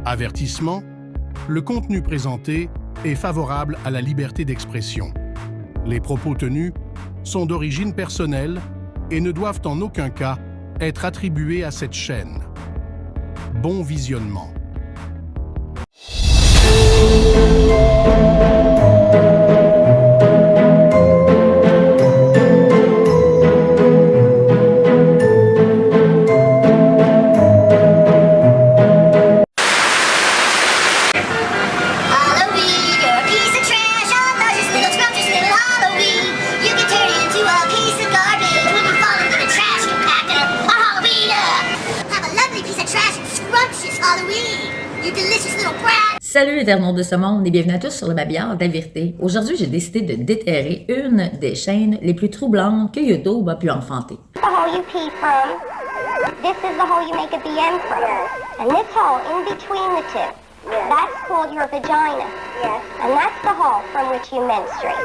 Avertissement, le contenu présenté est favorable à la liberté d'expression. Les propos tenus sont d'origine personnelle et ne doivent en aucun cas être attribués à cette chaîne. Bon visionnement. Salut internautes de ce monde et bienvenue à tous sur le babillard de la vérité. Aujourd'hui, j'ai décidé de déterrer une des chaînes les plus troublantes que YouTube a pu enfanter. The hole you pee from. This is the hole you make a BM from. And this hole in between the two, that's called your vagina. Yes. And that's the hole from which you menstruate.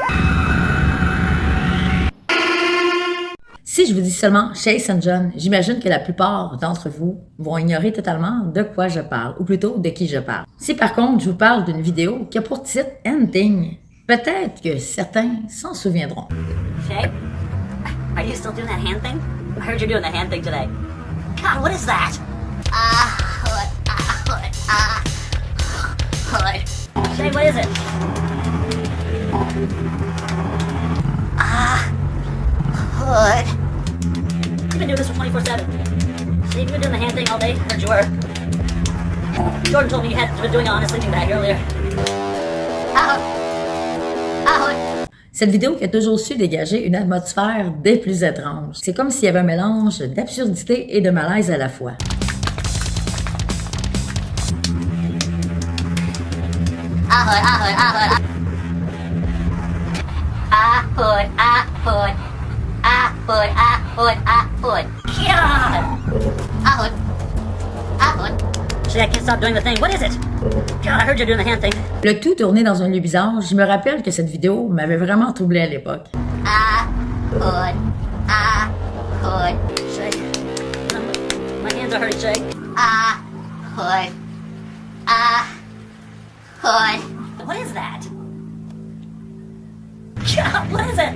Si je vous dis seulement Shay St. John, j'imagine que la plupart d'entre vous vont ignorer totalement de quoi je parle, ou plutôt de qui je parle. Si par contre je vous parle d'une vidéo qui a pour titre Ending, peut-être que certains s'en souviendront. Shay, are you still doing that hand thing? I heard you're doing the hand thing today. God, what is that? Shay, what is it? Hood. You've been doing this for 24/7. Shay, you've been doing the hand thing all day. I heard you were. Jordan told me you had been doing it on a sleeping bag earlier. Cette vidéo qui a toujours su dégager une atmosphère des plus étranges. C'est comme s'il y avait un mélange d'absurdité et de malaise à la fois. Shay, I can't stop doing the thing. What is it? God, I heard you're doing the hand thing. Le tout tourné dans un lieu bizarre, je me rappelle que cette vidéo m'avait vraiment troublé à l'époque. Shay, my hands are hurting, Shay. What is that? God, what is it?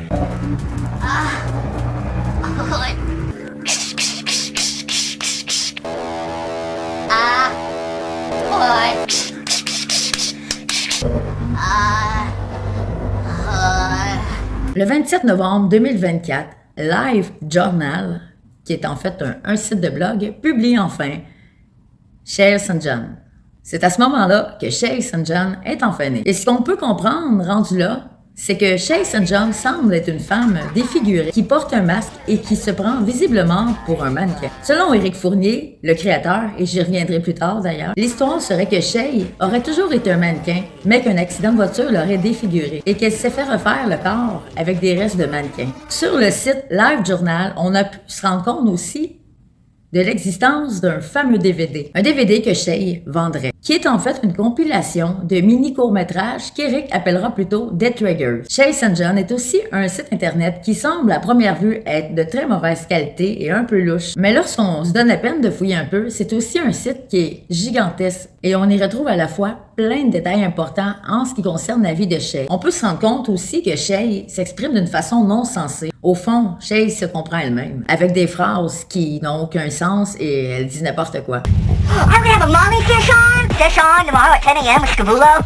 Le 27 novembre 2024, Live Journal, qui est en fait un site de blog, publie enfin Shay St. John. C'est à ce moment-là que Shay St. John est enfin née. Et ce qu'on peut comprendre, rendu là, c'est que Shay St. John semble être une femme défigurée qui porte un masque et qui se prend visiblement pour un mannequin. Selon Éric Fournier, le créateur, et j'y reviendrai plus tard d'ailleurs, l'histoire serait que Shay aurait toujours été un mannequin, mais qu'un accident de voiture l'aurait défigurée et qu'elle s'est fait refaire le corps avec des restes de mannequin. Sur le site Live Journal, on a pu se rendre compte aussi de l'existence d'un fameux DVD. Un DVD que Shay vendrait, qui est en fait une compilation de mini-courts-métrages qu'Eric appellera plutôt Dead Triggers. Shay St. John est aussi un site internet qui semble à première vue être de très mauvaise qualité et un peu louche. Mais lorsqu'on se donne la peine de fouiller un peu, c'est aussi un site qui est gigantesque et on y retrouve à la fois plein de détails importants en ce qui concerne la vie de Shay. On peut se rendre compte aussi que Shay s'exprime d'une façon non sensée. Au fond, Shay se comprend elle-même, avec des phrases qui n'ont aucun sens et elle dit n'importe quoi. I'm gonna have a mommy fish on tomorrow at 10 a.m. with Scabullo.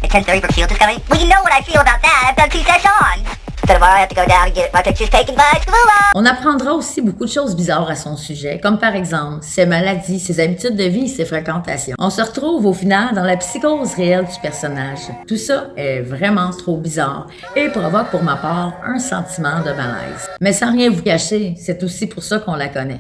At 10:30 for field discovery. Well, you know what I feel about that. I've done 2 sessions. So tomorrow I have to go down and get my pictures taken by Scabullo. On apprendra aussi beaucoup de choses bizarres à son sujet, comme par exemple ses maladies, ses habitudes de vie et ses fréquentations. On se retrouve au final dans la psychose réelle du personnage. Tout ça est vraiment trop bizarre et provoque pour ma part un sentiment de malaise. Mais sans rien vous cacher, c'est aussi pour ça qu'on la connaît.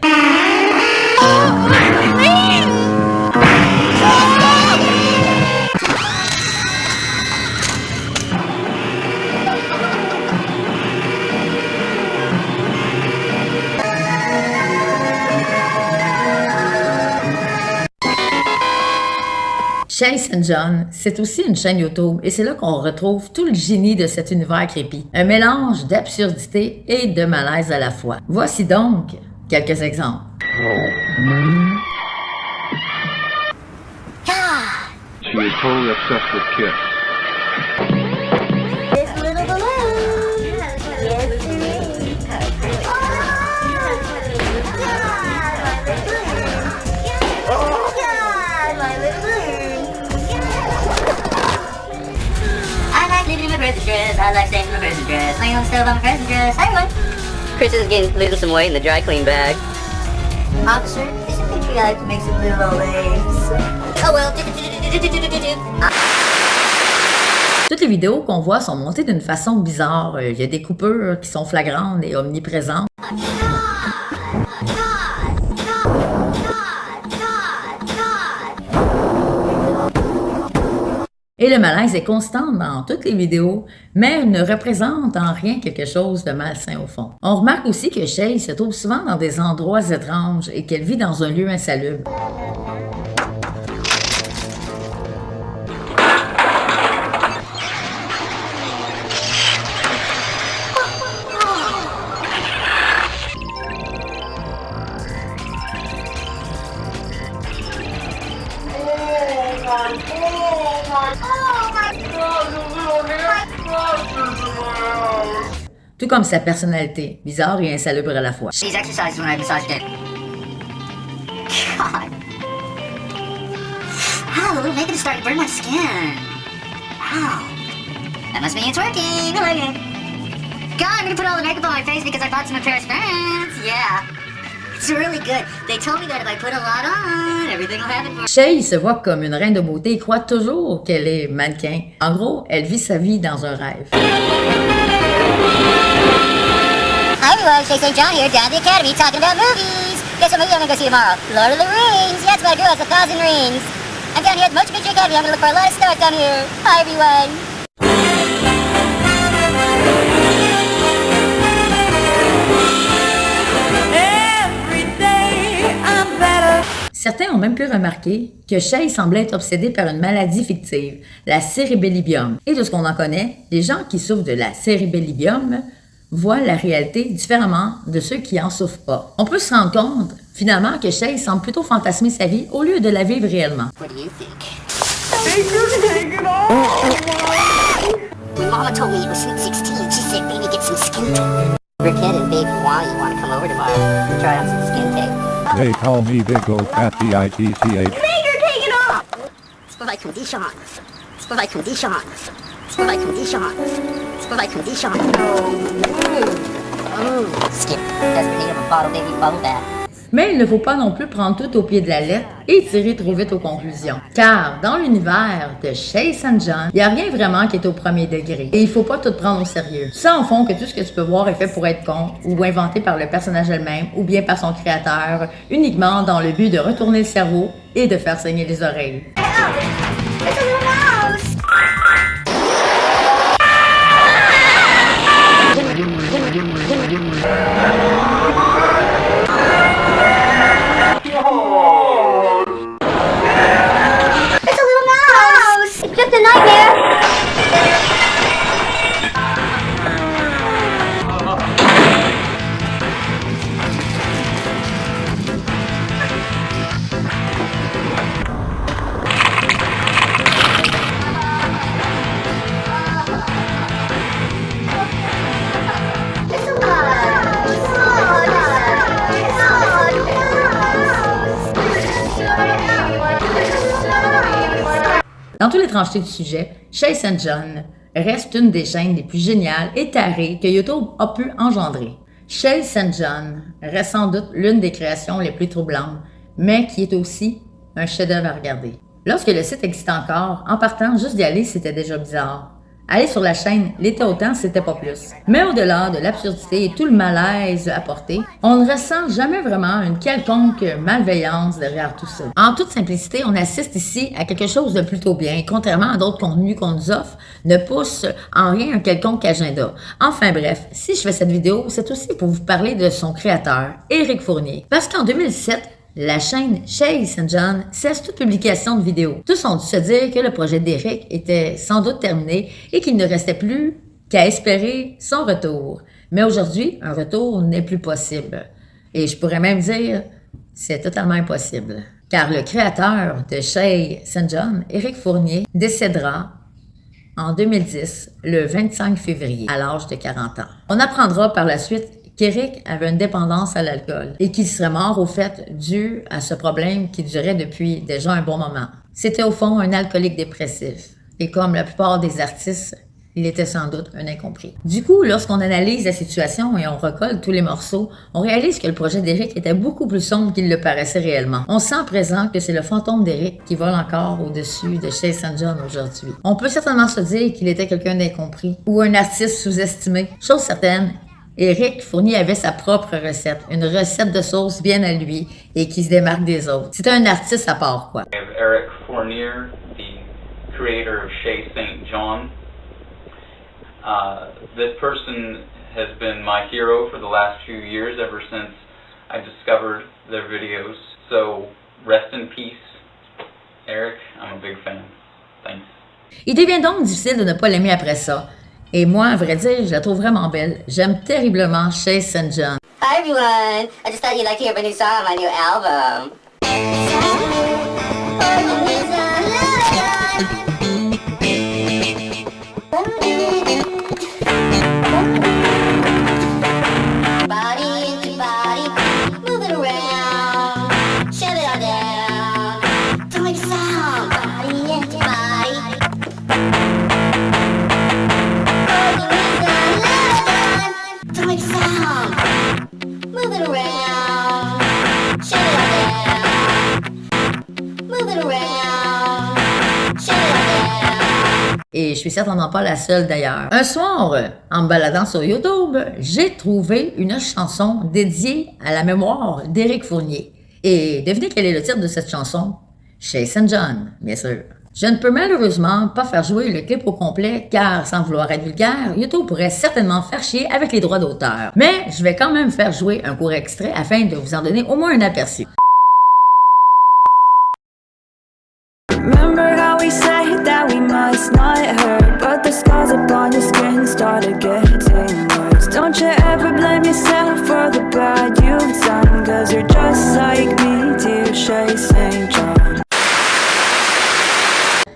Shay St. John, c'est aussi une chaîne YouTube et c'est là qu'on retrouve tout le génie de cet univers creepy. Un mélange d'absurdité et de malaise à la fois. Voici donc quelques exemples. you're totally obsessed with Kiss. This little balloon. Yes, it is. Oh, God, my little balloon. I like living in my person's dress. I like staying in my person's dress. Laying on the stove on my person's dress. Hi, everyone. Chris is losing some weight in the dry clean bag. Officer, there's a picture I like to make some little old legs. Oh well. Toutes les vidéos qu'on voit sont montées d'une façon bizarre. Il y a des coupures qui sont flagrantes et omniprésentes. Et le malaise est constant dans toutes les vidéos, mais ne représente en rien quelque chose de malsain au fond. On remarque aussi que Shay se trouve souvent dans des endroits étranges et qu'elle vit dans un lieu insalubre. Tout comme sa personnalité, bizarre et insalubre à la fois. These exercises when I massaged it. God. Ow, the little makeup is starting to burn my skin. Ow. That must mean it's working. I like it. God, I'm gonna put all the makeup on my face because I bought some of Paris France. Yeah. It's really good. They told me that if I put a lot on, everything will happen for me. Shay se voit comme une reine de beauté et croit toujours qu'elle est mannequin. En gros, elle vit sa vie dans un rêve. Hi everyone, Shay St. John here, down at the Academy, talking about movies. Guess what movie I'm gonna go see tomorrow? Lord of the Rings. Yeah, it's about a girl with 1,000 rings. I'm down here at the Motion Picture Academy. I'm gonna look for a lot of stars down here. Hi everyone. Certains ont même pu remarquer que Shay semblait être obsédée par une maladie fictive, la cérébellibium. Et de ce qu'on en connaît, les gens qui souffrent de la cérébellibium voient la réalité différemment de ceux qui en souffrent pas. On peut se rendre compte, finalement, que Shay semble plutôt fantasmer sa vie au lieu de la vivre réellement. What do you think? Take it off! When Mama told me it was Sweet 16, she said maybe get some skin tape. Brickhead and Baby Wally want to come over tomorrow and try out some skin tape. They call me Big O at the ITCH. Take it off! It's for my condition. It's for my condition. It's for my condition. It's for my condition. Oh, skin. That's the name of a bottle baby bubble bath. Mais il ne faut pas non plus prendre tout au pied de la lettre et tirer trop vite aux conclusions. Car dans l'univers de Shay St. John, il n'y a rien vraiment qui est au premier degré. Et il ne faut pas tout prendre au sérieux. Ça en fond que tout ce que tu peux voir est fait pour être con, ou inventé par le personnage elle-même, ou bien par son créateur, uniquement dans le but de retourner le cerveau et de faire saigner les oreilles. It's a little mouse! It's a little mouse! It's just a nightmare! Dans toute l'étrangeté du sujet, Shay St. John reste une des chaînes les plus géniales et tarées que YouTube a pu engendrer. Shay St. John reste sans doute l'une des créations les plus troublantes, mais qui est aussi un chef-d'œuvre à regarder. Lorsque le site existe encore, en partant, juste d'y aller, c'était déjà bizarre. Aller sur la chaîne l'était autant, c'était pas plus. Mais au-delà de l'absurdité et tout le malaise apporté, on ne ressent jamais vraiment une quelconque malveillance derrière tout ça. En toute simplicité, on assiste ici à quelque chose de plutôt bien, contrairement à d'autres contenus qu'on nous offre, ne pousse en rien un quelconque agenda. Enfin bref, si je fais cette vidéo, c'est aussi pour vous parler de son créateur, Éric Fournier. Parce qu'en 2007, la chaîne Shay St. John cesse toute publication de vidéos. Tous ont dû se dire que le projet d'Éric était sans doute terminé et qu'il ne restait plus qu'à espérer son retour. Mais aujourd'hui, un retour n'est plus possible. Et je pourrais même dire, c'est totalement impossible. car le créateur de Chez St. John, Éric Fournier, décédera en 2010, le 25 février, à l'âge de 40 ans. On apprendra par la suite qu'Éric avait une dépendance à l'alcool et qu'il serait mort au fait dû à ce problème qui durait depuis déjà un bon moment. C'était au fond un alcoolique dépressif et comme la plupart des artistes, il était sans doute un incompris. Du coup, lorsqu'on analyse la situation et on recolle tous les morceaux, on réalise que le projet d'Éric était beaucoup plus sombre qu'il le paraissait réellement. On sent à présent que c'est le fantôme d'Éric qui vole encore au-dessus de Chez St. John aujourd'hui. On peut certainement se dire qu'il était quelqu'un d'incompris ou un artiste sous-estimé. Chose certaine, Éric Fournier avait sa propre recette, une recette de sauce bien à lui et qui se démarque des autres. C'était un artiste à part, quoi. Eric Fournier, the creator of Chez St. John. This person has been my hero for the last few years, ever since I discovered their videos. So, rest in peace, Eric. I'm a big fan. Thanks. Il devient donc difficile de ne pas l'aimer après ça. Et moi, à vrai dire, je la trouve vraiment belle. J'aime terriblement Chez St. John. Hi everyone! I just thought you'd like to hear my new song on my new album. Body into body, move it around, shove it all down, don't make a sound. Body into body. Don't make a sound. Move it around. Shut it all down. Move it around. Shut it all down. Et je suis certainement pas la seule d'ailleurs. Un soir, en me baladant sur YouTube, j'ai trouvé une chanson dédiée à la mémoire d'Éric Fournier. Et devinez quel est le titre de cette chanson? Chez St. John, bien sûr. Je ne peux malheureusement pas faire jouer le clip au complet car, sans vouloir être vulgaire, YouTube pourrait certainement faire chier avec les droits d'auteur. Mais je vais quand même faire jouer un court extrait afin de vous en donner au moins un aperçu. Remember how we said that we must not hurt, but the scars upon your skin started getting worse. Don't you ever blame yourself for the bad you've done, 'cause you're just like me, dear Chez St. John.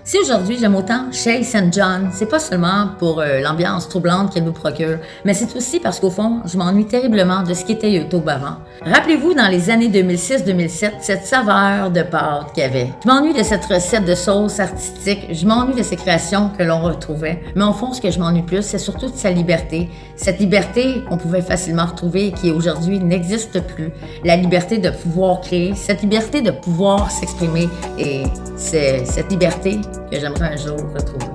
Si aujourd'hui j'aime autant Chez St. John, c'est pas seulement pour l'ambiance troublante qu'elle nous procure, mais c'est aussi parce qu'au fond, je m'ennuie terriblement de ce qu'était YouTube avant. Rappelez-vous, dans les années 2006-2007, cette saveur de pâte qu'il y avait. Je m'ennuie de cette recette de sauce artistique, je m'ennuie de ces créations que l'on retrouvait, mais au fond, ce que je m'ennuie plus, c'est surtout de sa liberté. Cette liberté qu'on pouvait facilement retrouver et qui aujourd'hui n'existe plus. La liberté de pouvoir créer, cette liberté de pouvoir s'exprimer, et c'est cette liberté que j'aimerais un jour retrouver.